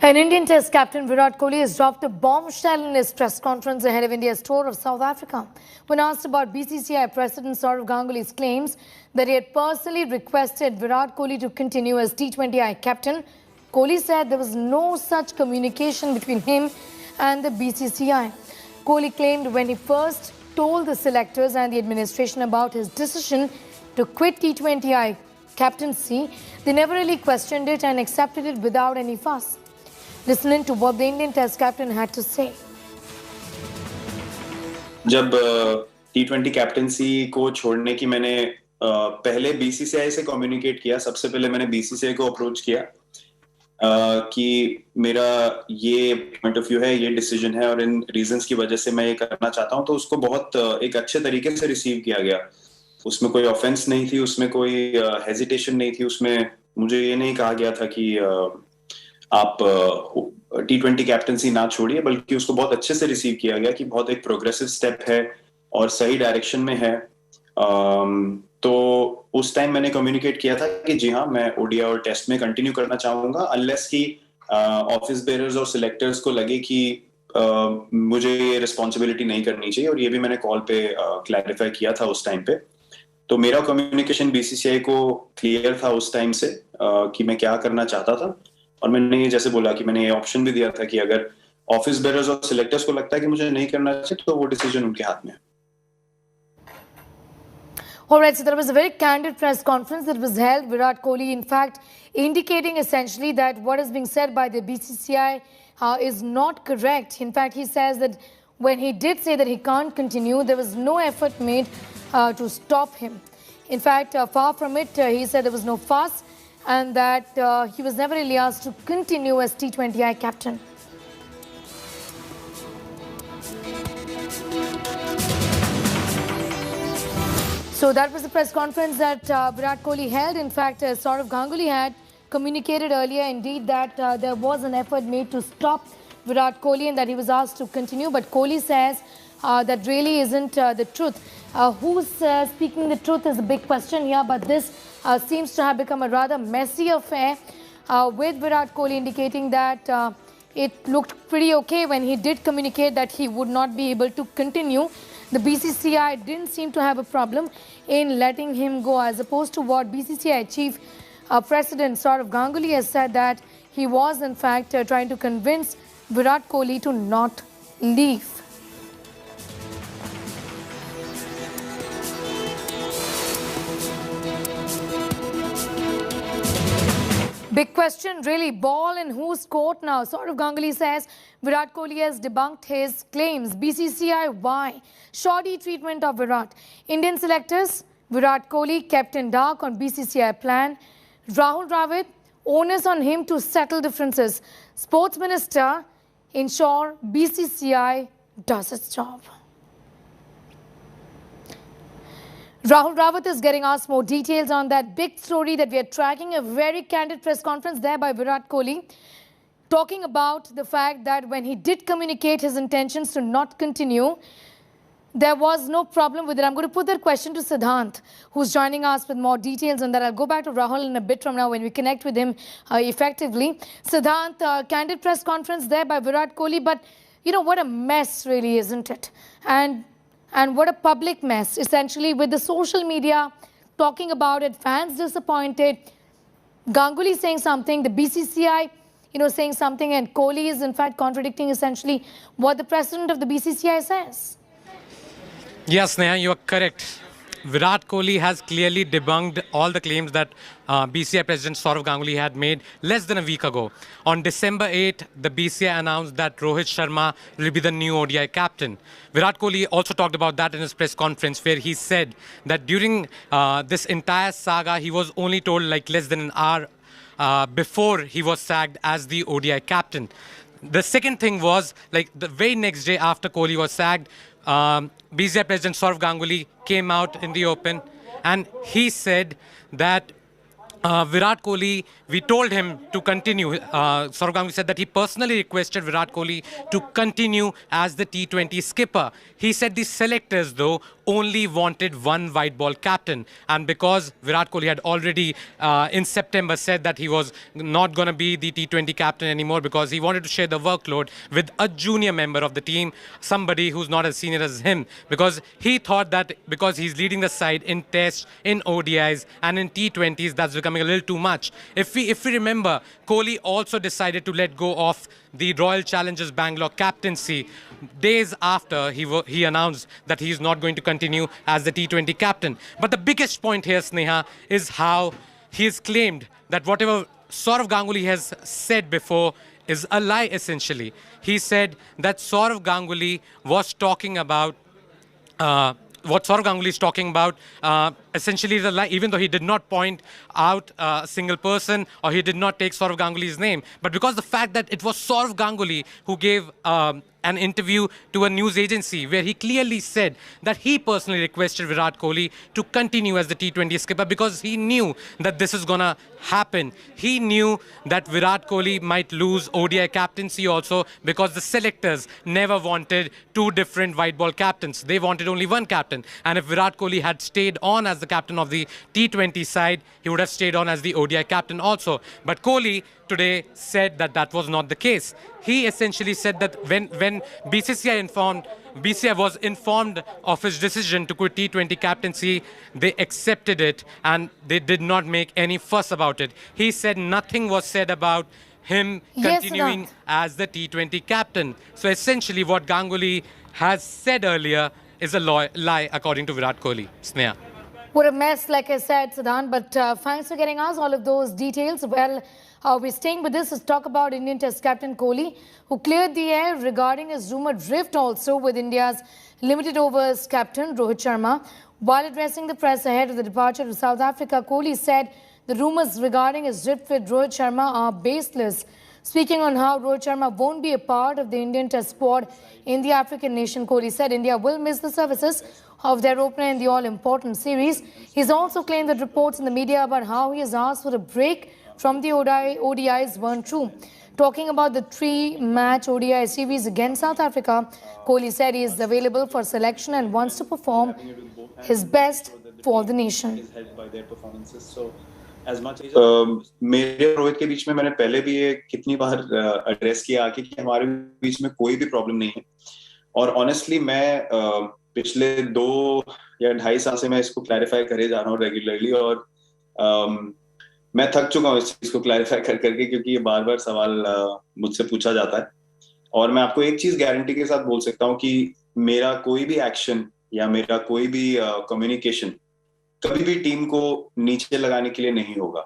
An Indian Test captain Virat Kohli has dropped a bombshell in his press conference ahead of India's tour of South Africa. When asked about BCCI President Sourav Ganguly's claims that he had personally requested Virat Kohli to continue as T20I captain, Kohli said there was no such communication between him and the BCCI. Kohli claimed when he first told the selectors and the administration about his decision to quit T20I captaincy, they never really questioned it and accepted it without any fuss. Listening to what the Indian Test captain had to say. जब T20 captaincy को छोड़ने की मैंने पहले BCCI से communicate किया, सबसे पहले मैंने BCCI को अप्रोच किया कि मेरा ये पॉइंट ऑफ व्यू है, ये डिसीजन है और इन रीजंस की वजह से मैं ये करना चाहता हूं, तो उसको बहुत एक अच्छे तरीके से रिसीव किया गया. उसमें कोई ऑफेंस नहीं थी, उसमें कोई हेजिटेशन नहीं थी, उसमें मुझे ये नहीं कहा गया था कि आप T20 कैप्टनसी ना छोड़िए, बल्कि उसको बहुत अच्छे से रिसीव किया गया कि बहुत एक प्रोग्रेसिव स्टेप है और सही डायरेक्शन में है. तो उस टाइम मैंने कम्युनिकेट किया था कि जी हाँ, मैं ओडीआई और टेस्ट में कंटिन्यू करना चाहूंगा अनलेस कि ऑफिस बेयरर्स और सिलेक्टर्स को लगे कि मुझे ये रिस्पॉन्सिबिलिटी नहीं करनी चाहिए, और ये भी मैंने कॉल पे क्लैरिफाई किया था उस टाइम पे. तो मेरा कम्युनिकेशन बीसीसीआई को क्लियर था उस टाइम से कि मैं क्या करना चाहता था, और मैंने ये जैसे बोला कि मैंने ये ऑप्शन भी दिया था कि अगर ऑफिस बेयरर्स और सिलेक्टर्स को लगता है कि मुझे नहीं करना चाहिए तो वो डिसीजन उनके हाथ में है. Alright, so there was a very candid press conference that was held. Virat Kohli, in fact, indicating essentially that what is being said by the BCCI is not correct. In fact, he says that when he did say that he can't continue, there was no effort made to stop him. In fact, far from it, he said there was no fuss and that he was never really asked to continue as T20I captain. So that was the press conference that Virat Kohli held. In fact, Sourav Ganguly had communicated earlier indeed that there was an effort made to stop Virat Kohli and that he was asked to continue. But Kohli says that really isn't the truth. Who's speaking the truth is a big question here, but this seems to have become a rather messy affair with Virat Kohli indicating that it looked pretty okay when he did communicate that he would not be able to continue. The BCCI didn't seem to have a problem in letting him go, as opposed to what BCCI Chief President Sourav Ganguly has said that he was in fact trying to convince Virat Kohli to not leave. Big question, really, ball in whose court now? Sourav Ganguly says Virat Kohli has debunked his claims. BCCI, why? Shoddy treatment of Virat. Indian selectors, Virat Kohli kept in dark on BCCI plan. Rahul Dravid, onus on him to settle differences. Sports Minister, ensure BCCI does its job. Rahul Dravid is getting us more details on that big story that we are tracking. A very candid press conference there by Virat Kohli, talking about the fact that when he did communicate his intentions to not continue, there was no problem with it. I'm going to put that question to Siddhant, who's joining us with more details on that. I'll go back to Rahul in a bit from now when we connect with him effectively. Siddhant, candid press conference there by Virat Kohli, but you know what a mess really, isn't it? And what a public mess, essentially, with the social media talking about it, fans disappointed, Ganguly saying something, the BCCI, saying something, and Kohli is in fact contradicting essentially what the president of the BCCI says. Yes, Neha, you are correct. Virat Kohli has clearly debunked all the claims that BCCI President Sourav Ganguly had made less than a week ago. On December 8, the BCCI announced that Rohit Sharma will be the new ODI captain. Virat Kohli also talked about that in his press conference, where he said that during this entire saga, he was only told like less than an hour before he was sacked as the ODI captain. The second thing was, like the very next day after Kohli was sacked, BCCI President Sourav Ganguly came out in the open and he said that Virat Kohli, we told him to continue. Sourav Ganguly said that he personally requested Virat Kohli to continue as the T20 skipper. He said the selectors, though, only wanted one white ball captain. And because Virat Kohli had already in September said that he was not going to be the T20 captain anymore because he wanted to share the workload with a junior member of the team, somebody who's not as senior as him, because he thought that because he's leading the side in tests, in ODIs and in T20s, that's becoming a little too much. If we remember, Kohli also decided to let go of the Royal Challengers Bangalore captaincy days after he announced that he's not going to continue as the T20 captain. But the biggest point here, Sneha, is how he has claimed that whatever Sourav Ganguly has said before is a lie, essentially. He said that Sourav Ganguly was talking about what Sourav Ganguly is talking about essentially is a lie, even though he did not point out a single person or he did not take Sourav Ganguly's name. But because the fact that it was Sourav Ganguly who gave an interview to a news agency where he clearly said that he personally requested Virat Kohli to continue as the T20 skipper because he knew that this is going to happen. He knew that Virat Kohli might lose ODI captaincy also because the selectors never wanted two different white ball captains. They wanted only one captain. And if Virat Kohli had stayed on as the captain of the T20 side, he would have stayed on as the ODI captain also. But Kohli today said that that was not the case. He essentially said that when BCCI was informed of his decision to quit T20 captaincy, they accepted it and they did not make any fuss about it. He said nothing was said about him continuing as the T20 captain. So essentially what Ganguly has said earlier is a lie according to Virat Kohli. Sneha. What a mess, like I said, Siddhant. But thanks for getting us all of those details. Well, we're staying with this. Let's talk about Indian Test captain Kohli, who cleared the air regarding his rumoured rift also with India's limited overs captain Rohit Sharma. While addressing the press ahead of the departure to South Africa, Kohli said the rumours regarding his rift with Rohit Sharma are baseless. Speaking on how Rohit Sharma won't be a part of the Indian Test squad in the African nation, Kohli said India will miss the services of their opener in the all-important series. He's also claimed that reports in the media about how he has asked for a break from the ODIs weren't true. Talking about the 3-match ODI series against South Africa, Kohli said he is available for selection and wants to perform his best for the nation. मेरे और रोहित के बीच में मैंने पहले भी ये कितनी बार address किया आके कि हमारे बीच में कोई भी प्रॉब्लम नहीं है और ऑनेस्टली मैं पिछले 2 या 2.5 साल से मैं इसको क्लैरिफाई करे जा रहा हूँ रेगुलरली और मैं थक चुका हूँ इस चीज को क्लैरिफाई करके क्योंकि ये बार-बार सवाल मुझसे पूछा जाता है और मैं आपको एक चीज गारंटी के साथ बोल सकता हूँ कि मेरा कोई भी एक्शन या मेरा कोई भी कम्युनिकेशन कभी भी टीम को नीचे लगाने के लिए नहीं होगा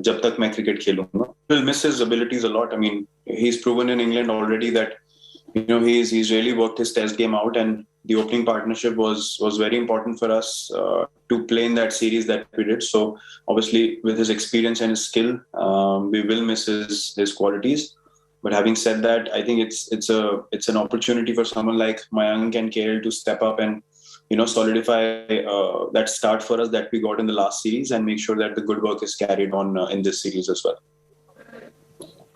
जब तक मैं क्रिकेट खेलूंगा. Will miss his abilities a lot. I mean, he's proven in England already that he's really worked his test game out, and the opening partnership was very important for us to play in that series that we did. So obviously, with his experience and his skill, we will miss his qualities. But having said that, I think it's an opportunity for someone like Mayank and KL to step up and solidify that start for us that we got in the last series and make sure that the good work is carried on in this series as well.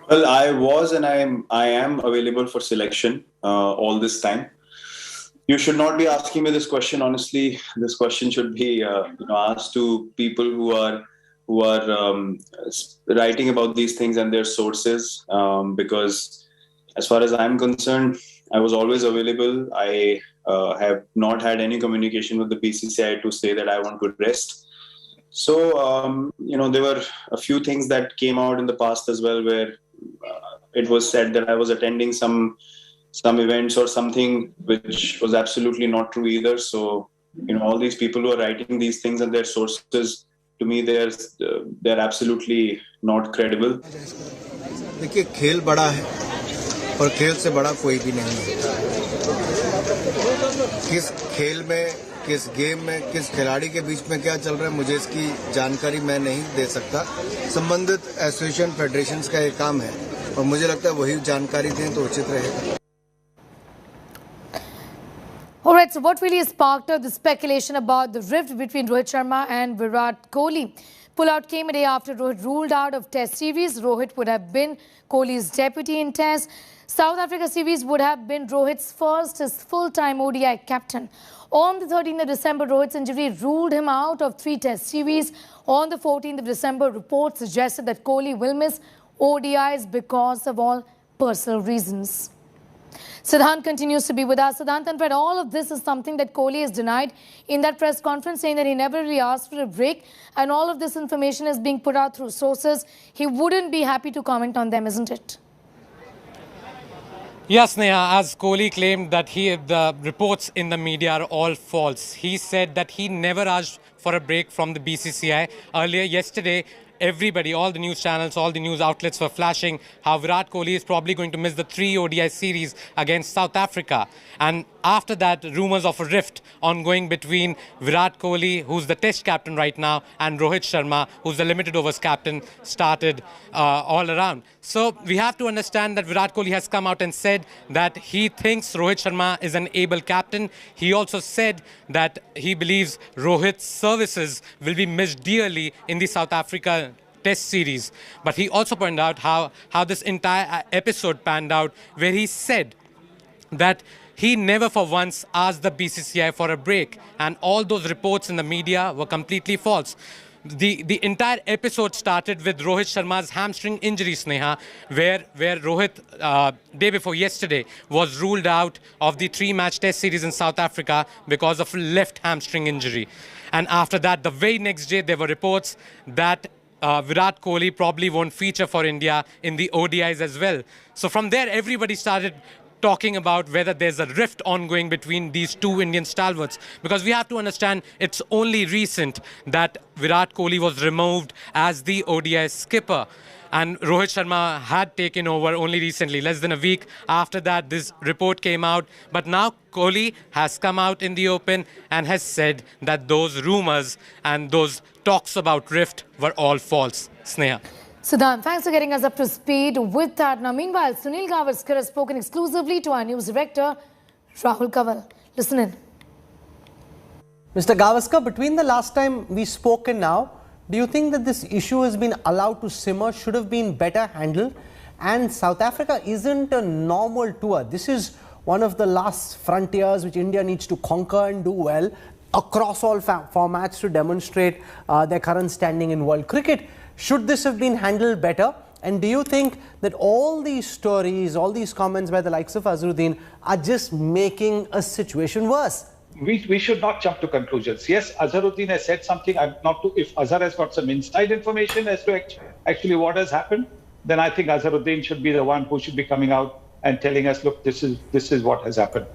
Well, I was and I am available for selection all this time. You should not be asking me this question. Honestly, this question should be asked to people who are writing about these things and their sources. Because as far as I'm concerned, I was always available. I have not had any communication with the BCCI to say that I want to rest. So, there were a few things that came out in the past as well where it was said that I was attending some events or something which was absolutely not true either. So, all these people who are writing these things and their sources, to me, they're absolutely not credible. देखिए, खेल बड़ा है और खेल से बड़ा कोई भी नहीं है. किस खेल में, किस गेम में, किस खिलाड़ी के बीच में क्या चल रहा है, मुझे इसकी जानकारी मैं नहीं दे सकता. संबंधित एसोसिएशन फेडरेशंस का ये काम है और मुझे लगता है वही जानकारी दें तो उचित रहेगा. All right, so what really sparked the speculation about the rift between Rohit Sharma and Virat Kohli? Pullout came a day after Rohit ruled out of Test series. Rohit would have been Kohli's deputy in Test. South Africa series would have been Rohit's first as full-time ODI captain. On the 13th of December, Rohit's injury ruled him out of 3 Test series. On the 14th of December, reports suggested that Kohli will miss ODIs because of all personal reasons. Siddhant continues to be with us. Siddhant, and Fred, all of this is something that Kohli has denied in that press conference, saying that he never really asked for a break, and all of this information is being put out through sources. He wouldn't be happy to comment on them, isn't it? Yes, Neha, as Kohli claimed that the reports in the media are all false. He said that he never asked for a break from the BCCI. Earlier yesterday, everybody, all the news channels, all the news outlets were flashing how Virat Kohli is probably going to miss the 3 ODI series against South Africa. And after that, rumors of a rift ongoing between Virat Kohli, who's the Test captain right now, and Rohit Sharma, who's the limited overs captain, started all around. So we have to understand that Virat Kohli has come out and said that he thinks Rohit Sharma is an able captain. He also said that he believes Rohit's services will be missed dearly in the South Africa Test series. But he also pointed out how this entire episode panned out, where he said that he never for once asked the BCCI for a break, and all those reports in the media were completely false. The entire episode started with Rohit Sharma's hamstring injury, Sneha, where Rohit, day before yesterday, was ruled out of the 3-match Test series in South Africa because of left hamstring injury. And after that, the very next day, there were reports that Virat Kohli probably won't feature for India in the ODIs as well. So from there, everybody started talking about whether there's a rift ongoing between these 2 Indian stalwarts. Because we have to understand it's only recent that Virat Kohli was removed as the ODI skipper. And Rohit Sharma had taken over only recently, less than a week after that this report came out. But now Kohli has come out in the open and has said that those rumors and those talks about rift were all false. Sneha. Siddhant, thanks for getting us up to speed with that. Now, meanwhile, Sunil Gavaskar has spoken exclusively to our news director, Rahul Kanwal. Listen in. Mr. Gavaskar, between the last time we spoke and now, do you think that this issue has been allowed to simmer, should have been better handled? And South Africa isn't a normal tour. This is one of the last frontiers which India needs to conquer and do well across all formats to demonstrate their current standing in world cricket. Should this have been handled better? And do you think that all these stories, all these comments by the likes of Azharuddin are just making a situation worse? We should not jump to conclusions. Yes, Azharuddin has said something. If Azhar has got some inside information as to actually what has happened, then I think Azharuddin should be the one who should be coming out and telling us, look, this is what has happened.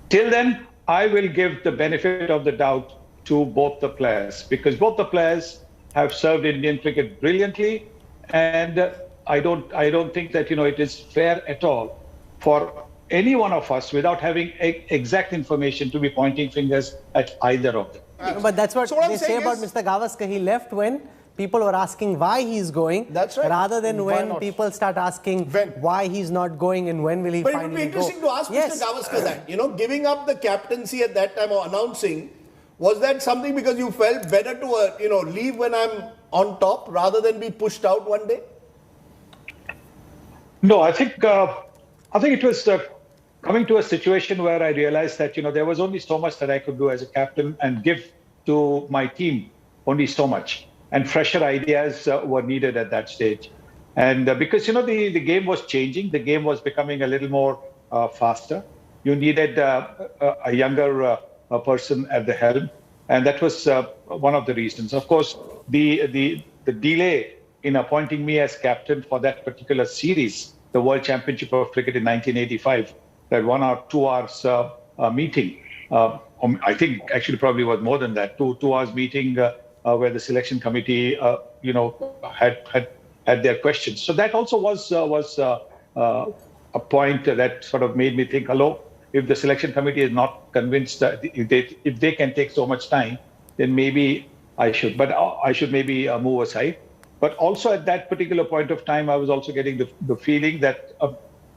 Till then, I will give the benefit of the doubt to both the players, because both the players have served Indian cricket brilliantly, and I don't think that it is fair at all for any one of us, without having exact information, to be pointing fingers at either of them. But that's what they say about Mr. Gavaskar. He left when people were asking why he's going, that's right, rather than when people start asking why he's not going and when will he finally go. But it would be interesting to ask Mr. Gavaskar that, giving up the captaincy at that time or announcing, was that something because you felt better to, leave when I'm on top rather than be pushed out one day? No, I think it was coming to a situation where I realized that, there was only so much that I could do as a captain and give to my team, only so much. And fresher ideas were needed at that stage. And because, the game was changing, the game was becoming a little more faster. You needed a younger person at the helm. And that was one of the reasons. Of course, the delay in appointing me as captain for that particular series, the World Championship of Cricket in 1985, that 1 or 2 hours meeting. I think actually probably was more than that, 2 hours meeting where the selection committee, had their questions. So that also was a point that sort of made me think, hello, if the selection committee is not convinced that if they can take so much time, then maybe I should. But I should maybe move aside. But also at that particular point of time, I was also getting the feeling that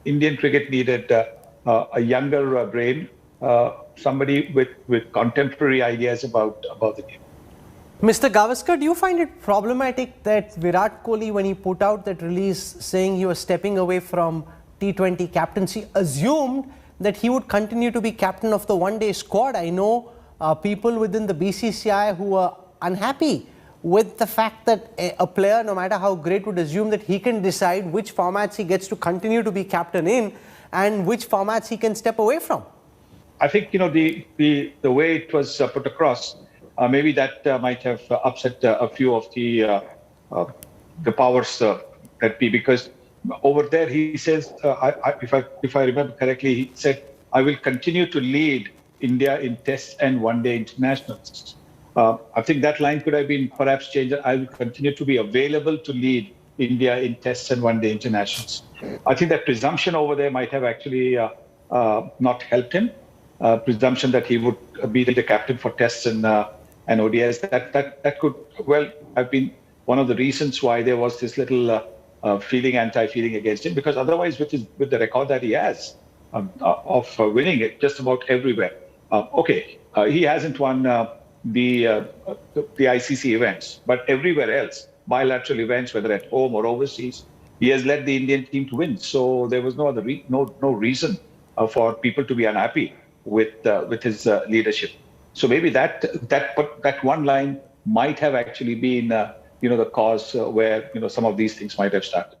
Indian cricket needed a younger brain, somebody with contemporary ideas about the game. Mr. Gavaskar, do you find it problematic that Virat Kohli, when he put out that release saying he was stepping away from T20 captaincy, assumed that he would continue to be captain of the one-day squad? I know people within the BCCI who are unhappy with the fact that a player, no matter how great, would assume that he can decide which formats he gets to continue to be captain in and which formats he can step away from. I think, the way it was put across, maybe that might have upset a few of the powers that be, because over there he says, if I remember correctly, he said, I will continue to lead India in tests and one-day internationals. I think that line could have been perhaps changed. I will continue to be available to lead India in tests and one-day internationals. I think that presumption over there might have actually not helped him. Presumption that he would be the captain for tests and ODIs. That could well have been one of the reasons why there was this little anti-feeling against him. Because otherwise, with the record that he has of winning it just about everywhere, he hasn't won the ICC events, but everywhere else, bilateral events, whether at home or overseas, he has led the Indian team to win. So there was no other no reason for people to be unhappy with his leadership. So maybe that one line might have actually been the cause where some of these things might have started.